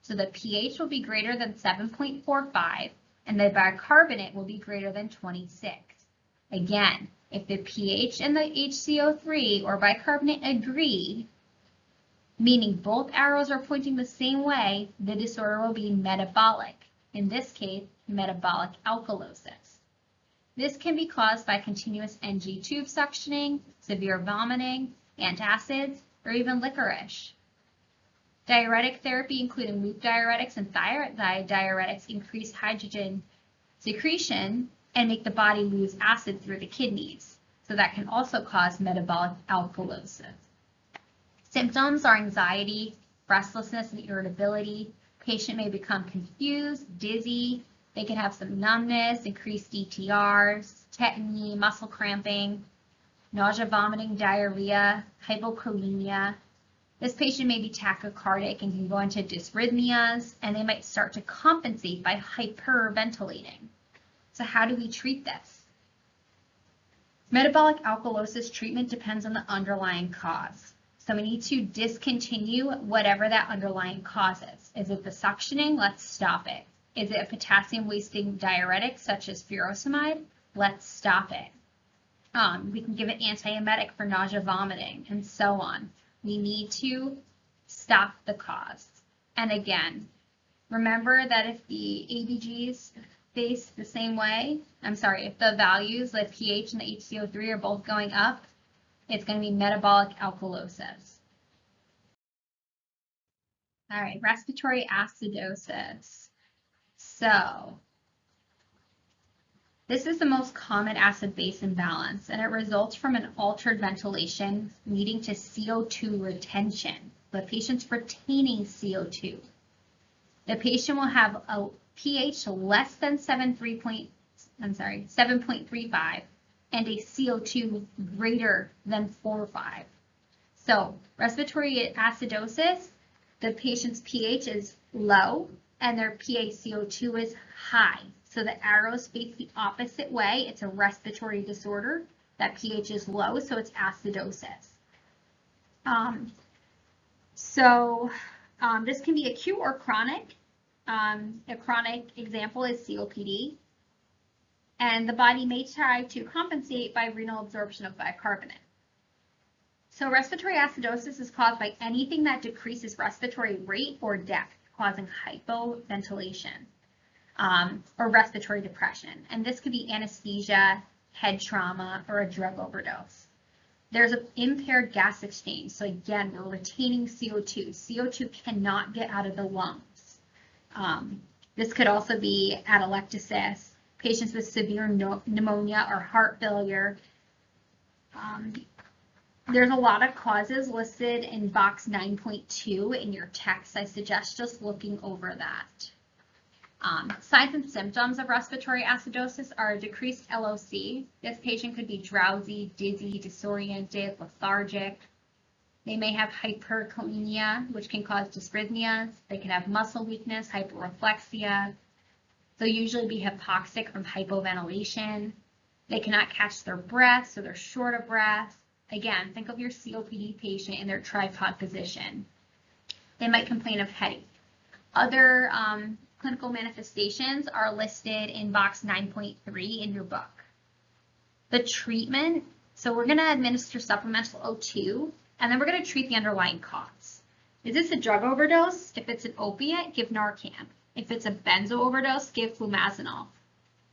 So the pH will be greater than 7.45, and the bicarbonate will be greater than 26. Again, if the pH and the HCO3 or bicarbonate agree, meaning both arrows are pointing the same way, the disorder will be metabolic. In this case, metabolic alkalosis. This can be caused by continuous NG tube suctioning, severe vomiting, antacids, or even licorice. Diuretic therapy, including loop diuretics and thyroid diuretics, increase hydrogen secretion and make the body lose acid through the kidneys. So that can also cause metabolic alkalosis. Symptoms are anxiety, restlessness, and irritability. Patient may become confused, dizzy. They can have some numbness, increased DTRs, tetany, muscle cramping, nausea, vomiting, diarrhea, hypokalemia. This patient may be tachycardic and can go into dysrhythmias, and they might start to compensate by hyperventilating. So how do we treat this? Metabolic alkalosis treatment depends on the underlying cause. So we need to discontinue whatever that underlying cause is. Is it the suctioning? Let's stop it. Is it a potassium wasting diuretic such as furosemide? Let's stop it. We can give an antiemetic for nausea, vomiting, and so on. We need to stop the cause. And again, remember that if the ABGs face the same way, if the values, the pH and the HCO3 are both going up, it's going to be metabolic alkalosis. All right, respiratory acidosis. So this is the most common acid-base imbalance, and it results from an altered ventilation leading to CO2 retention. The patient's retaining CO2. The patient will have a pH less than 7.35 and a CO2 greater than 4.5. So respiratory acidosis, the patient's pH is low and their PaCO2 is high. So the arrows face the opposite way. It's a respiratory disorder. That pH is low, so it's acidosis. This can be acute or chronic. A chronic example is COPD. And the body may try to compensate by renal absorption of bicarbonate. So respiratory acidosis is caused by anything that decreases respiratory rate or depth, causing hypoventilation or respiratory depression. And this could be anesthesia, head trauma, or a drug overdose. There's an impaired gas exchange. So again, we're retaining CO2. CO2 cannot get out of the lungs. This could also be atelectasis, patients with severe pneumonia or heart failure. There's a lot of causes listed in box 9.2 in your text. I suggest just looking over that. Signs and symptoms of respiratory acidosis are decreased LOC. This patient could be drowsy, dizzy, disoriented, lethargic. They may have hyperkalemia, which can cause dysrhythmias. They can have muscle weakness, hyporeflexia. They'll usually be hypoxic from hypoventilation. They cannot catch their breath, so they're short of breath. Again, think of your COPD patient in their tripod position. They might complain of headache. Other clinical manifestations are listed in box 9.3 in your book. The treatment, so we're going to administer supplemental O2, and then we're going to treat the underlying cause. Is this a drug overdose? If it's an opiate, give Narcan. If it's a benzo overdose, give flumazenol.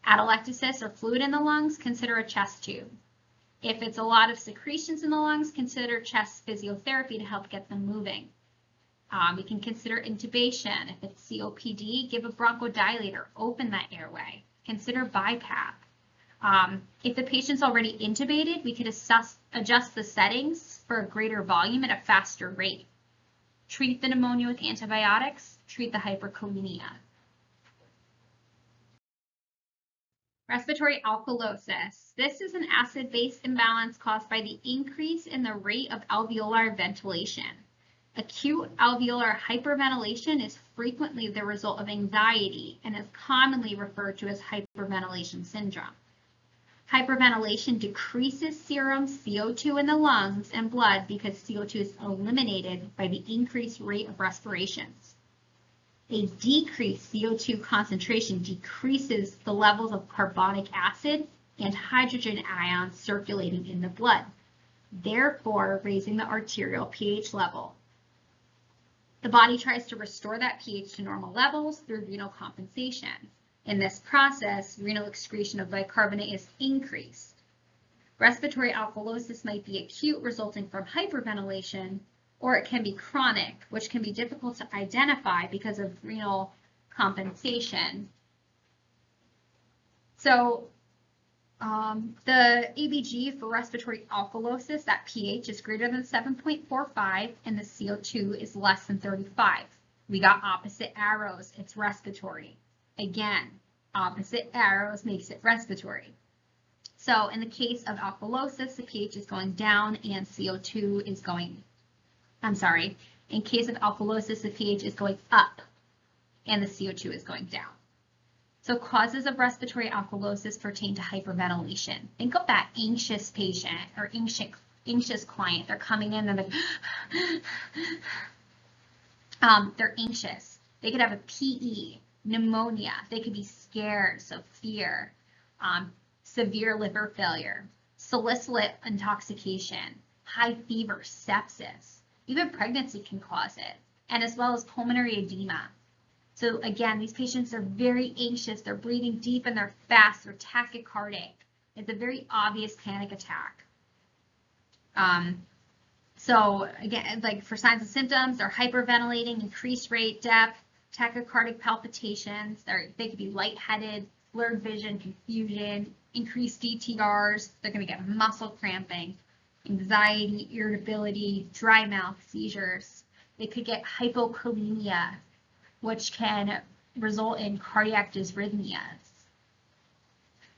Atelectasis or fluid in the lungs, consider a chest tube. If it's a lot of secretions in the lungs, consider chest physiotherapy to help get them moving. We can consider intubation. If it's COPD, give a bronchodilator, open that airway. Consider BiPAP. If the patient's already intubated, we could adjust the settings for a greater volume at a faster rate. Treat the pneumonia with antibiotics, treat the hyperkalemia. Respiratory alkalosis. This is an acid-base imbalance caused by the increase in the rate of alveolar ventilation. Acute alveolar hyperventilation is frequently the result of anxiety and is commonly referred to as hyperventilation syndrome. Hyperventilation decreases serum CO2 in the lungs and blood because CO2 is eliminated by the increased rate of respirations. A decreased CO2 concentration decreases the levels of carbonic acid and hydrogen ions circulating in the blood, therefore raising the arterial pH level. The body tries to restore that pH to normal levels through renal compensation. In this process, renal excretion of bicarbonate is increased. Respiratory alkalosis might be acute, resulting from hyperventilation, or it can be chronic, which can be difficult to identify because of renal compensation. So the ABG for respiratory alkalosis, that pH is greater than 7.45 and the CO2 is less than 35. We got opposite arrows, it's respiratory. Again, opposite arrows makes it respiratory. So in the case of alkalosis, the pH is going down and CO2 is going, in case of alkalosis, the pH is going up and the CO2 is going down. So causes of respiratory alkalosis pertain to hyperventilation. Think of that anxious patient or anxious client. They're coming in and they're anxious. They could have a PE, pneumonia. They could be scared, so fear, severe liver failure, salicylate intoxication, high fever, sepsis. Even pregnancy can cause it, and as well as pulmonary edema. So again, these patients are very anxious, they're breathing deep and they're fast, they're tachycardic. It's a very obvious panic attack. So again, like for signs and symptoms, they're hyperventilating, increased rate, depth, tachycardic palpitations, they could be lightheaded, blurred vision, confusion, increased DTRs, they're going to get muscle cramping, anxiety, irritability, dry mouth, seizures. They could get hypokalemia, which can result in cardiac dysrhythmias.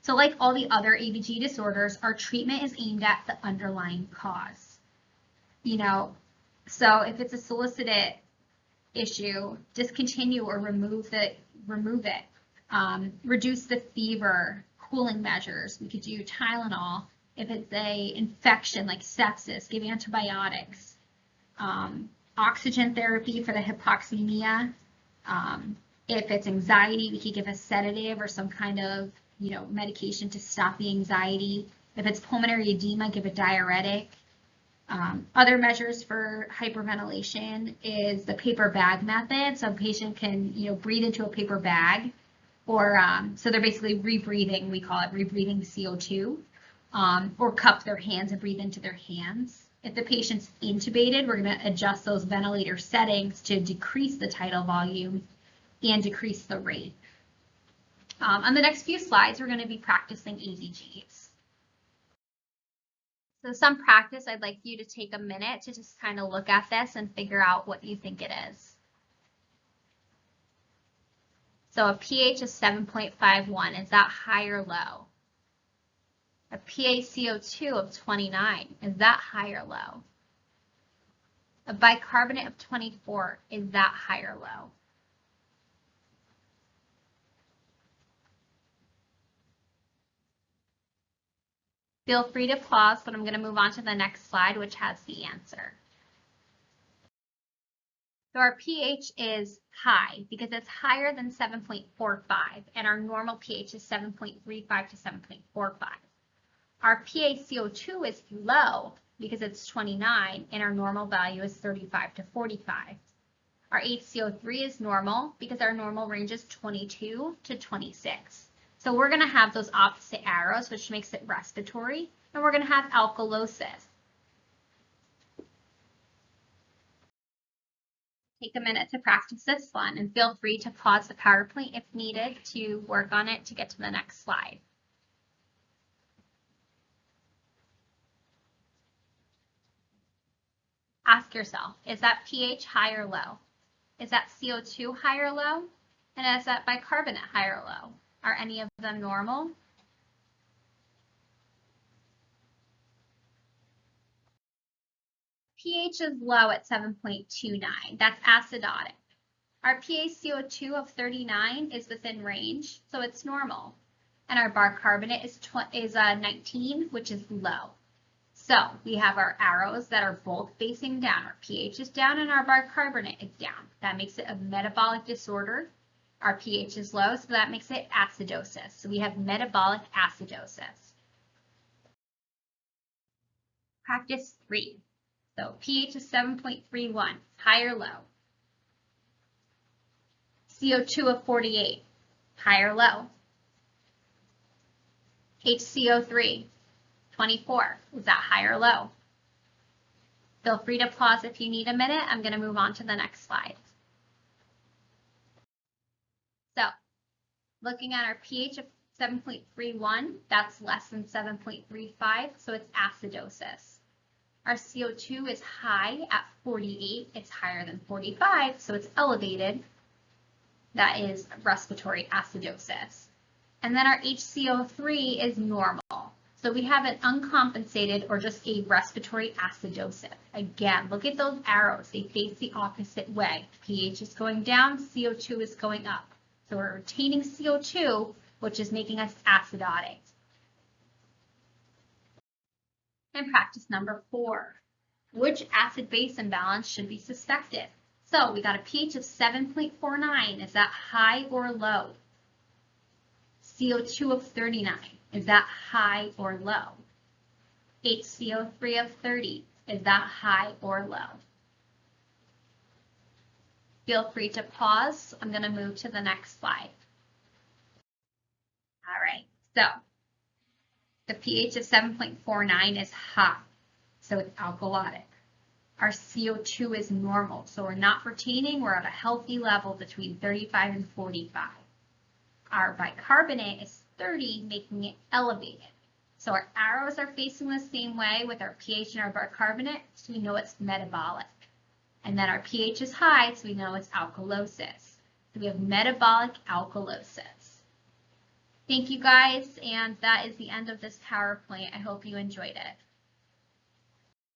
So like all the other ABG disorders, our treatment is aimed at the underlying cause. So if it's a salicylate issue, discontinue or remove it. Reduce the fever, cooling measures. We could do Tylenol. If it's a infection like sepsis, give antibiotics. Oxygen therapy for the hypoxemia. If it's anxiety, we could give a sedative or some kind of medication to stop the anxiety. If it's pulmonary edema, give a diuretic. Other measures for hyperventilation is the paper bag method. So a patient can breathe into a paper bag, or so they're basically rebreathing. We call it rebreathing CO2, or cup their hands and breathe into their hands. If the patient's intubated, we're going to adjust those ventilator settings to decrease the tidal volume and decrease the rate. On the next few slides, we're going to be practicing ABGs. So some practice, I'd like you to take a minute to just kind of look at this and figure out what you think it is. So a pH of 7.51, is that high or low? A PaCO2 of 29, is that high or low? A bicarbonate of 24, is that high or low? Feel free to pause, but I'm going to move on to the next slide, which has the answer. So our pH is high because it's higher than 7.45, and our normal pH is 7.35 to 7.45. Our PaCO2 is low because it's 29, and our normal value is 35 to 45. Our HCO3 is normal because our normal range is 22 to 26. So we're going to have those opposite arrows, which makes it respiratory, and we're going to have alkalosis. Take a minute to practice this one, and feel free to pause the PowerPoint if needed to work on it to get to the next slide. ask yourself, is that pH high or low? Is that CO2 high or low? And is that bicarbonate high or low? Are any of them normal? pH is low at 7.29. That's acidotic. Our PaCO2 of 39 is within range, so it's normal. And our bicarbonate is 19, which is low. So we have our arrows that are both facing down. Our pH is down and our bicarbonate is down. That makes it a metabolic disorder. Our pH is low, so that makes it acidosis. So we have metabolic acidosis. Practice 3. So pH is 7.31, high or low. CO2 of 48, high or low. HCO3, 24, is that high or low? Feel free to pause if you need a minute. I'm going to move on to the next slide. So, looking at our pH of 7.31, that's less than 7.35, so it's acidosis. Our CO2 is high at 48, it's higher than 45, so it's elevated. That is respiratory acidosis. And then our HCO3 is normal. So we have an uncompensated or just a respiratory acidosis. Again, look at those arrows. They face the opposite way. pH is going down, CO2 is going up. So we're retaining CO2, which is making us acidotic. And practice number 4. Which acid-base imbalance should be suspected? So we got a pH of 7.49. Is that high or low? CO2 of 39. Is that high or low? HCO3 of 30. Is that high or low? Feel free to pause. I'm going to move to the next slide. All right, so the pH of 7.49 is high, so it's alkalotic. Our CO2 is normal, so we're not retaining, we're at a healthy level between 35 and 45. Our bicarbonate is 30, making it elevated. So our arrows are facing the same way with our pH and our bicarbonate, so we know it's metabolic. And then our pH is high, so we know it's alkalosis. So we have metabolic alkalosis. Thank you guys, and that is the end of this PowerPoint. I hope you enjoyed it.